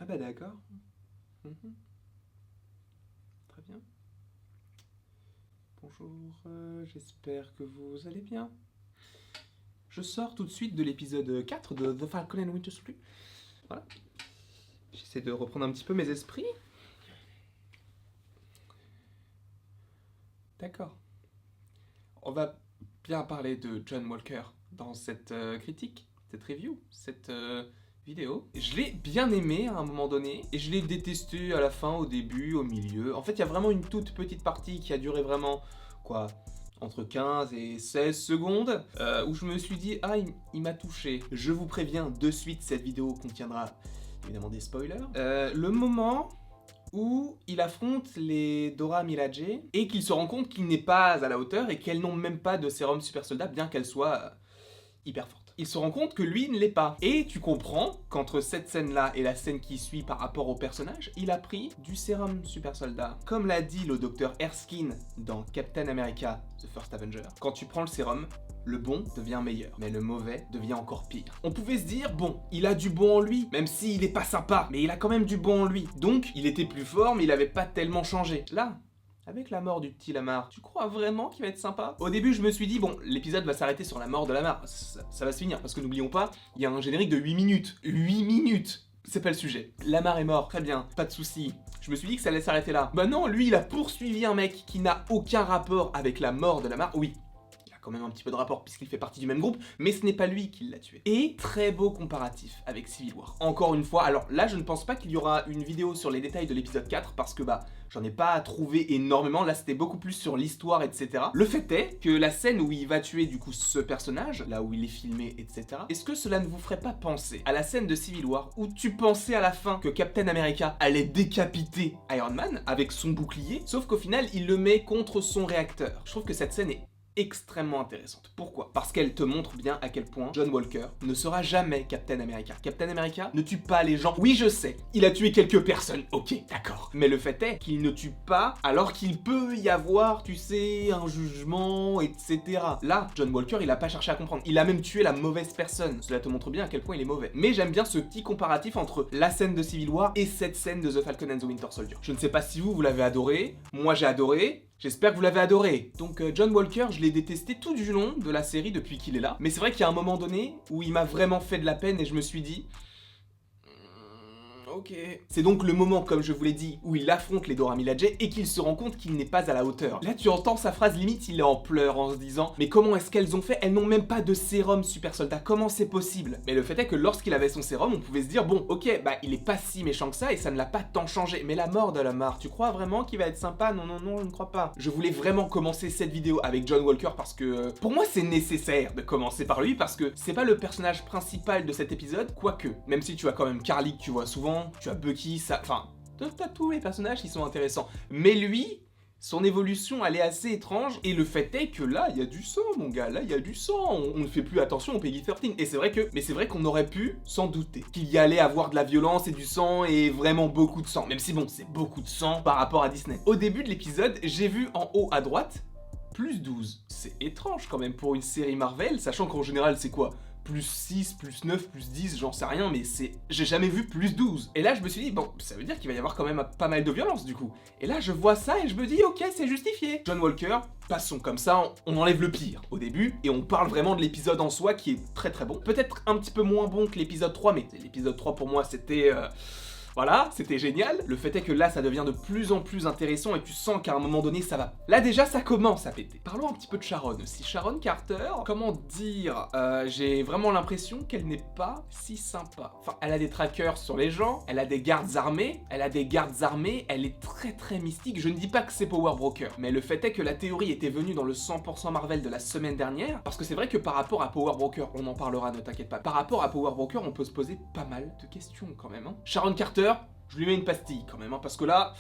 Ah bah d'accord. Mhm. Très bien. Bonjour, j'espère que vous allez bien. Je sors tout de suite de l'épisode 4 de The Falcon and Winter Soldier. Voilà. J'essaie de reprendre un petit peu mes esprits. D'accord. On va bien parler de John Walker dans cette critique, cette review, cette vidéo. Je l'ai bien aimé à un moment donné, et je l'ai détesté à la fin, au début, au milieu. En fait, il y a vraiment une toute petite partie qui a duré vraiment, quoi, entre 15 et 16 secondes, où je me suis dit, ah, il m'a touché. Je vous préviens, de suite, cette vidéo contiendra évidemment des spoilers. Le moment où il affronte les Dora Milaje et qu'il se rend compte qu'il n'est pas à la hauteur et qu'elles n'ont même pas de sérum super soldat, bien qu'elles soient hyper fortes. Il se rend compte que lui ne l'est pas. Et tu comprends qu'entre cette scène-là et la scène qui suit par rapport au personnage, il a pris du sérum super soldat. Comme l'a dit le docteur Erskine dans Captain America The First Avenger, quand tu prends le sérum, le bon devient meilleur, mais le mauvais devient encore pire. On pouvait se dire, bon, il a du bon en lui, même s'il est pas sympa, mais il a quand même du bon en lui. Donc, il était plus fort, mais il avait pas tellement changé. Là, avec la mort du petit Lamar, tu crois vraiment qu'il va être sympa? Au début, je me suis dit, bon, l'épisode va s'arrêter sur la mort de Lamar. Ça va se finir, parce que n'oublions pas, il y a un générique de 8 minutes. 8 minutes! C'est pas le sujet. Lamar est mort, très bien, pas de soucis. Je me suis dit que ça allait s'arrêter là. Bah non, lui, il a poursuivi un mec qui n'a aucun rapport avec la mort de Lamar. Oui, quand même un petit peu de rapport puisqu'il fait partie du même groupe, mais ce n'est pas lui qui l'a tué. Et très beau comparatif avec Civil War. Encore une fois, alors là je ne pense pas qu'il y aura une vidéo sur les détails de l'épisode 4 parce que bah j'en ai pas trouvé énormément, là c'était beaucoup plus sur l'histoire, etc. Le fait est que la scène où il va tuer du coup ce personnage, là où il est filmé, etc. Est-ce que cela ne vous ferait pas penser à la scène de Civil War où tu pensais à la fin que Captain America allait décapiter Iron Man avec son bouclier, sauf qu'au final il le met contre son réacteur. Je trouve que cette scène est extrêmement intéressante. Pourquoi? Parce qu'elle te montre bien à quel point John Walker ne sera jamais Captain America. Captain America ne tue pas les gens. Oui, je sais, il a tué quelques personnes, ok, d'accord. Mais le fait est qu'il ne tue pas alors qu'il peut y avoir, tu sais, un jugement, etc. Là, John Walker, il a pas cherché à comprendre. Il a même tué la mauvaise personne. Cela te montre bien à quel point il est mauvais. Mais j'aime bien ce petit comparatif entre la scène de Civil War et cette scène de The Falcon and the Winter Soldier. Je ne sais pas si vous l'avez adoré. Moi, j'ai adoré. J'espère que vous l'avez adoré. Donc John Walker, je l'ai détesté tout du long de la série depuis qu'il est là. Mais c'est vrai qu'il y a un moment donné où il m'a vraiment fait de la peine et je me suis dit... Ok. C'est donc le moment, comme je vous l'ai dit, où il affronte les Dora Milaje et qu'il se rend compte qu'il n'est pas à la hauteur. Là, tu entends sa phrase limite, il est en pleurs en se disant mais comment est-ce qu'elles ont fait? Elles n'ont même pas de sérum super soldat, comment c'est possible? Mais le fait est que lorsqu'il avait son sérum, on pouvait se dire bon, ok, bah il est pas si méchant que ça et ça ne l'a pas tant changé. Mais la mort de Lamar, tu crois vraiment qu'il va être sympa? Non, non, non, je ne crois pas. Je voulais vraiment commencer cette vidéo avec John Walker parce que pour moi c'est nécessaire de commencer par lui parce que c'est pas le personnage principal de cet épisode, quoique, même si tu as quand même Carly que tu vois souvent, tu as Bucky, ça... Enfin, t'as tous les personnages qui sont intéressants. Mais lui, son évolution, elle est assez étrange. Et le fait est que là, il y a du sang, mon gars. Là, il y a du sang. On ne fait plus attention au Peggy 13. Et c'est vrai que... Mais c'est vrai qu'on aurait pu s'en douter. Qu'il y allait avoir de la violence et du sang et vraiment beaucoup de sang. Même si bon, c'est beaucoup de sang par rapport à Disney. Au début de l'épisode, j'ai vu en haut à droite... plus 12. C'est étrange quand même pour une série Marvel, sachant qu'en général, c'est quoi? Plus 6, plus 9, plus 10, j'en sais rien, mais c'est... J'ai jamais vu plus 12. Et là, je me suis dit, bon, ça veut dire qu'il va y avoir quand même pas mal de violence, du coup. Et là, je vois ça et je me dis, ok, c'est justifié. John Walker, passons comme ça, on enlève le pire au début, et on parle vraiment de l'épisode en soi, qui est très très bon. Peut-être un petit peu moins bon que l'épisode 3, mais l'épisode 3, pour moi, c'était... Voilà, c'était génial. Le fait est que là, ça devient de plus en plus intéressant et tu sens qu'à un moment donné, ça va. Là, déjà, ça commence à péter. Parlons un petit peu de Sharon aussi. Sharon Carter, comment dire, j'ai vraiment l'impression qu'elle n'est pas si sympa. Enfin, elle a des trackers sur les gens, elle a des gardes armés, elle est très très mystique. Je ne dis pas que c'est Power Broker, mais le fait est que la théorie était venue dans le 100% Marvel de la semaine dernière, parce que c'est vrai que par rapport à Power Broker, on en parlera, ne t'inquiète pas, par rapport à Power Broker, on peut se poser pas mal de questions quand même. Hein. Sharon Carter, je lui mets une pastille quand même, hein, parce que là...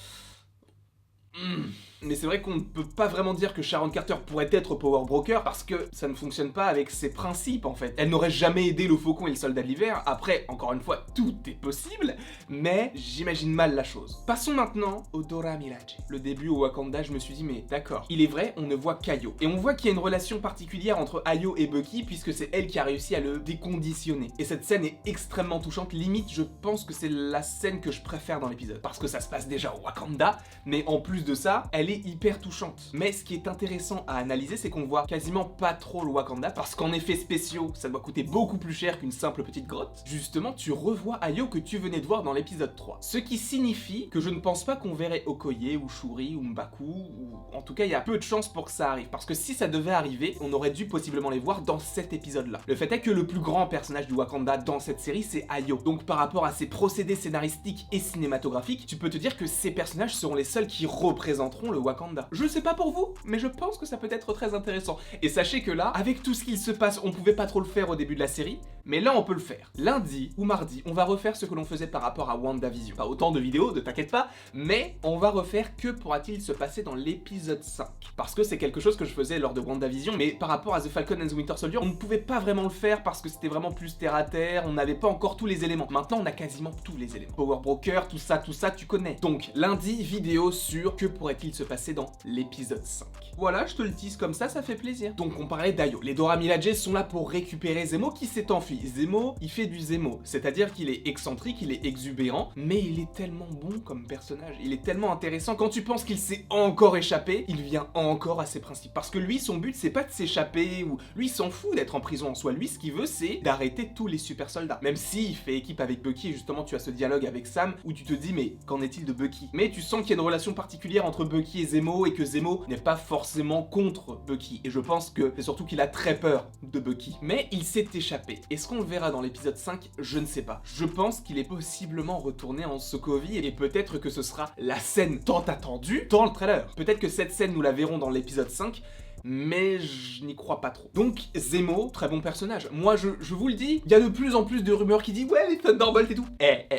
Mais c'est vrai qu'on ne peut pas vraiment dire que Sharon Carter pourrait être Power Broker parce que ça ne fonctionne pas avec ses principes en fait. Elle n'aurait jamais aidé le Faucon et le Soldat de l'Hiver. Après, encore une fois, tout est possible, mais j'imagine mal la chose. Passons maintenant au Dora Milaje. Le début au Wakanda, je me suis dit mais d'accord, il est vrai, on ne voit qu'Ayo. Et on voit qu'il y a une relation particulière entre Ayo et Bucky puisque c'est elle qui a réussi à le déconditionner. Et cette scène est extrêmement touchante, limite je pense que c'est la scène que je préfère dans l'épisode. Parce que ça se passe déjà au Wakanda, mais en plus de ça, elle est hyper touchante. Mais ce qui est intéressant à analyser, c'est qu'on voit quasiment pas trop le Wakanda, parce qu'en effets spéciaux, ça doit coûter beaucoup plus cher qu'une simple petite grotte. Justement, tu revois Ayo que tu venais de voir dans l'épisode 3. Ce qui signifie que je ne pense pas qu'on verrait Okoye, ou Shuri, ou M'Baku, ou en tout cas, il y a peu de chances pour que ça arrive, parce que si ça devait arriver, on aurait dû possiblement les voir dans cet épisode-là. Le fait est que le plus grand personnage du Wakanda dans cette série, c'est Ayo. Donc par rapport à ses procédés scénaristiques et cinématographiques, tu peux te dire que ces personnages seront les seuls qui représenteront le Wakanda. Je sais pas pour vous, mais je pense que ça peut être très intéressant. Et sachez que là, avec tout ce qu'il se passe, on pouvait pas trop le faire au début de la série, mais là on peut le faire. Lundi ou mardi, on va refaire ce que l'on faisait par rapport à WandaVision. Pas autant de vidéos, ne t'inquiète pas, mais on va refaire que pourra-t-il se passer dans l'épisode 5. Parce que c'est quelque chose que je faisais lors de WandaVision, mais par rapport à The Falcon and the Winter Soldier, on ne pouvait pas vraiment le faire parce que c'était vraiment plus terre à terre, on n'avait pas encore tous les éléments. Maintenant on a quasiment tous les éléments. Power Broker, tout ça, tu connais. Donc lundi, vidéo sur que pourrait-il se passer dans l'épisode 5. Voilà, je te le tease comme ça fait plaisir. Donc on parlait d'Ayo. Les Dora Milaje sont là pour récupérer Zemo qui s'est enfui. Zemo, il fait du Zemo, c'est-à-dire qu'il est excentrique, il est exubérant, mais il est tellement bon comme personnage, il est tellement intéressant. Quand tu penses qu'il s'est encore échappé, il vient encore à ses principes. Parce que lui, son but, c'est pas de s'échapper, ou lui, il s'en fout d'être en prison en soi. Lui, ce qu'il veut, c'est d'arrêter tous les super soldats. Même s'il fait équipe avec Bucky, et justement, tu as ce dialogue avec Sam, où tu te dis, mais qu'en est-il de Bucky? Mais tu sens qu'il y a une relation particulière entre Bucky et Zemo, et que Zemo n'est pas forcément contre Bucky. Et je pense que c'est surtout qu'il a très peur de Bucky. Mais il s'est échappé. Est-ce qu'on le verra dans l'épisode 5? Je ne sais pas. Je pense qu'il est possiblement retourné en Sokovie, et peut-être que ce sera la scène tant attendue dans le trailer. Peut-être que cette scène, nous la verrons dans l'épisode 5, mais je n'y crois pas trop. Donc Zemo, très bon personnage. Moi je vous le dis, il y a de plus en plus de rumeurs qui disent ouais les Thunderbolts et tout.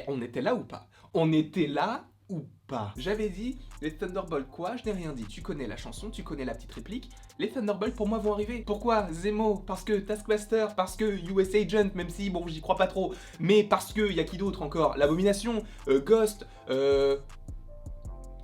On était là ou pas? On était là ou pas? J'avais dit les Thunderbolts quoi? Je n'ai rien dit. Tu connais la chanson, tu connais la petite réplique. Les Thunderbolts pour moi vont arriver. Pourquoi? Zemo, parce que Taskmaster, parce que US Agent, même si bon j'y crois pas trop, mais parce que y a qui d'autre encore? L'Abomination, Ghost, il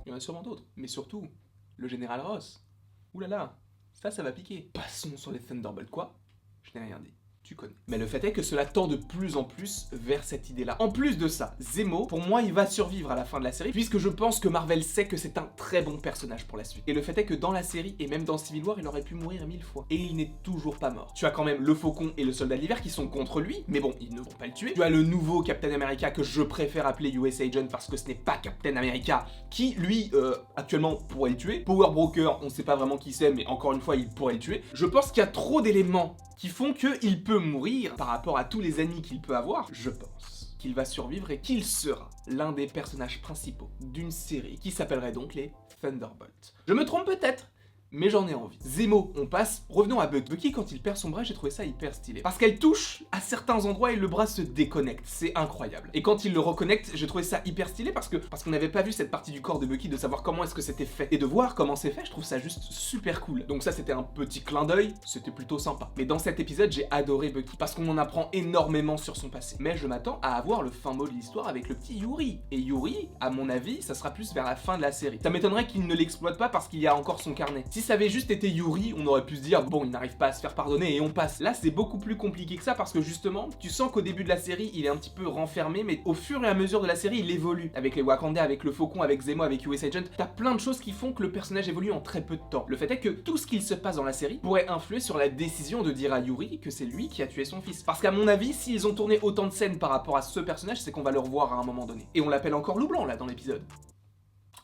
y en a sûrement d'autres, mais surtout le Général Ross. Ouh là là. Ça va piquer. Passons sur les Thunderbolts, quoi? Je n'ai rien dit. Tu connais. Mais le fait est que cela tend de plus en plus vers cette idée-là. En plus de ça, Zemo, pour moi, il va survivre à la fin de la série, puisque je pense que Marvel sait que c'est un très bon personnage pour la suite. Et le fait est que dans la série, et même dans Civil War, il aurait pu mourir 1000 fois. Et il n'est toujours pas mort. Tu as quand même le Faucon et le Soldat de l'Hiver qui sont contre lui, mais bon, ils ne vont pas le tuer. Tu as le nouveau Captain America que je préfère appeler US Agent parce que ce n'est pas Captain America qui, lui, actuellement, pourrait le tuer. Power Broker, on ne sait pas vraiment qui c'est, mais encore une fois, il pourrait le tuer. Je pense qu'il y a trop d'éléments qui font qu'il peut mourir par rapport à tous les ennemis qu'il peut avoir. Je pense qu'il va survivre et qu'il sera l'un des personnages principaux d'une série qui s'appellerait donc les Thunderbolts. Je me trompe peut-être, mais j'en ai envie. Zemo, on passe, revenons à Bucky. Bucky, quand il perd son bras, j'ai trouvé ça hyper stylé. Parce qu'elle touche à certains endroits et le bras se déconnecte, c'est incroyable. Et quand il le reconnecte, j'ai trouvé ça hyper stylé parce qu'on n'avait pas vu cette partie du corps de Bucky, de savoir comment est-ce que c'était fait. Et de voir comment c'est fait, je trouve ça juste super cool. Donc ça, c'était un petit clin d'œil, c'était plutôt sympa. Mais dans cet épisode, j'ai adoré Bucky parce qu'on en apprend énormément sur son passé. Mais je m'attends à avoir le fin mot de l'histoire avec le petit Yuri. Et Yuri, à mon avis, ça sera plus vers la fin de la série. Ça m'étonnerait qu'il ne l'exploite pas parce qu'il y a encore son carnet. Si ça avait juste été Yuri, on aurait pu se dire bon, il n'arrive pas à se faire pardonner et on passe. Là, c'est beaucoup plus compliqué que ça parce que justement, tu sens qu'au début de la série, il est un petit peu renfermé, mais au fur et à mesure de la série, il évolue. Avec les Wakandais, avec le Faucon, avec Zemo, avec US Agent, t'as plein de choses qui font que le personnage évolue en très peu de temps. Le fait est que tout ce qu'il se passe dans la série pourrait influer sur la décision de dire à Yuri que c'est lui qui a tué son fils. Parce qu'à mon avis, s'ils ont tourné autant de scènes par rapport à ce personnage, c'est qu'on va le revoir à un moment donné. Et on l'appelle encore Loup Blanc là dans l'épisode.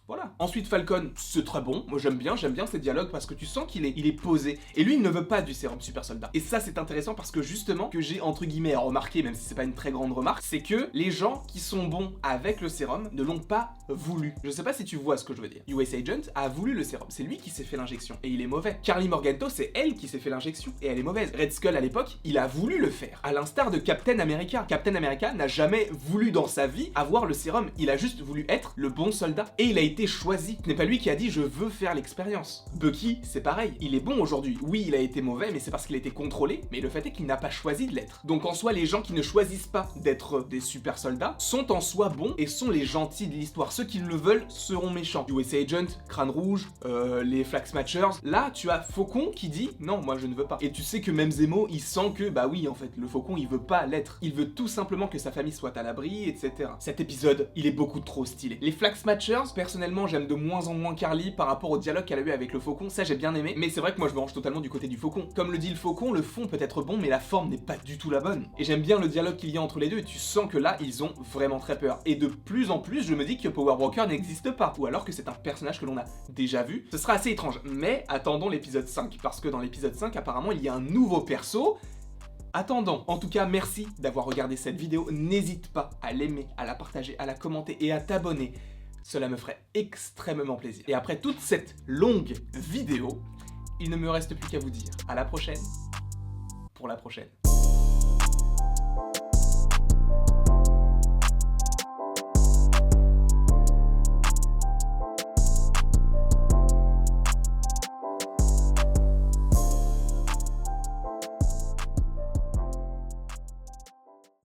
Voilà. Ensuite Falcon, c'est très bon, moi j'aime bien ces dialogues parce que tu sens qu'il est posé. Et lui il ne veut pas du sérum super soldat. Et ça c'est intéressant parce que justement, que j'ai entre guillemets remarqué, même si c'est pas une très grande remarque, c'est que les gens qui sont bons avec le sérum ne l'ont pas voulu. Je sais pas si tu vois ce que je veux dire. US Agent a voulu le sérum, c'est lui qui s'est fait l'injection et il est mauvais. Karli Morgenthau, c'est elle qui s'est fait l'injection et elle est mauvaise. Red Skull à l'époque, il a voulu le faire, à l'instar de Captain America. Captain America n'a jamais voulu dans sa vie avoir le sérum, il a juste voulu être le bon soldat et il a été été choisi. Ce n'est pas lui qui a dit je veux faire l'expérience. Bucky, c'est pareil, il est bon aujourd'hui. Oui, il a été mauvais, mais c'est parce qu'il a été contrôlé, mais le fait est qu'il n'a pas choisi de l'être. Donc en soi, les gens qui ne choisissent pas d'être des super soldats sont en soi bons et sont les gentils de l'histoire. Ceux qui le veulent seront méchants. USA Agent, Crâne Rouge, les Flag Smashers. Là, tu as Faucon qui dit non, moi je ne veux pas. Et tu sais que même Zemo, il sent que bah oui, en fait, le Faucon, il veut pas l'être. Il veut tout simplement que sa famille soit à l'abri, etc. Cet épisode, il est beaucoup trop stylé. Les Flag Smashers, personnellement, j'aime de moins en moins Carly par rapport au dialogue qu'elle a eu avec le Faucon. Ça, j'ai bien aimé. Mais c'est vrai que moi, je me range totalement du côté du Faucon. Comme le dit le Faucon, le fond peut être bon, mais la forme n'est pas du tout la bonne. Et j'aime bien le dialogue qu'il y a entre les deux. Et tu sens que là, ils ont vraiment très peur. Et de plus en plus, je me dis que Power Broker n'existe pas. Ou alors que c'est un personnage que l'on a déjà vu. Ce sera assez étrange. Mais attendons l'épisode 5. Parce que dans l'épisode 5, apparemment, il y a un nouveau perso. Attendons. En tout cas, merci d'avoir regardé cette vidéo. N'hésite pas à l'aimer, à la partager, à la commenter et à t'abonner. Cela me ferait extrêmement plaisir. Et après toute cette longue vidéo, il ne me reste plus qu'à vous dire à la prochaine pour la prochaine.